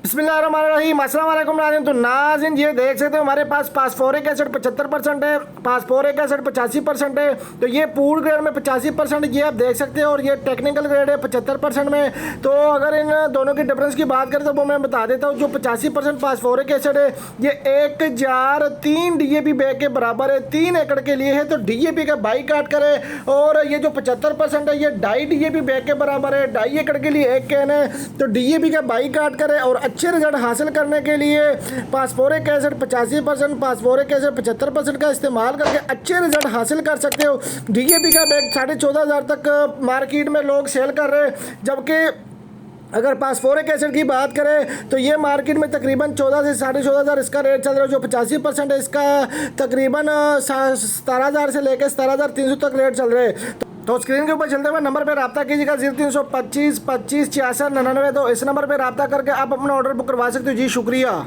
बिस्मिल्लाहिर्रहमानिर्रहीम, अस्सलाम वालेकुम नाज़रीन। तो नाज़रीन ये देख सकते हो हमारे पास फास्फोरिक एसिड 75% है, फास्फोरिक एसिड 85% है। तो ये पूर्ण ग्रेड में 85% ये आप देख सकते हो और ये टेक्निकल ग्रेड है 75% में। तो अगर इन दोनों की डिफरेंस की बात करें तो वो मैं बता देता हूँ। जो 85% फास्फोरिक एसिड है ये 1003 DAP बैग के बराबर है 3 एकड़ के लिए है। तो DAP का बाई काट करे और ये जो 75% है ये 2.5 DAP बैग के बराबर है, 2.5 एकड़ के लिए 1 कैन है। तो DAP का बाई काट करे और अच्छे रिजल्ट हासिल करने के लिए फास्फोरिक एसिड 85%, फास्फोरिक एसिड 75% का इस्तेमाल करके अच्छे रिजल्ट हासिल कर सकते हो। DAP का बैग 14,500 तक मार्केट में लोग सेल कर रहे हैं, जबकि अगर फास्फोरिक एसिड की बात करें तो ये मार्केट में तकरीबन 14 से 14,500 इसका रेट चल रहा है। जो 85% है इसका तकरीबन 17,000 से लेकर 17,300 तक रेट चल रहे हैं। तो स्क्रीन के ऊपर चलते हुए नंबर पर रब्ता कीजिएगा 0325 25 66 99। तो इस नंबर पर रब्ता करके आप अपना ऑर्डर बुक करवा सकते हो। जी शुक्रिया।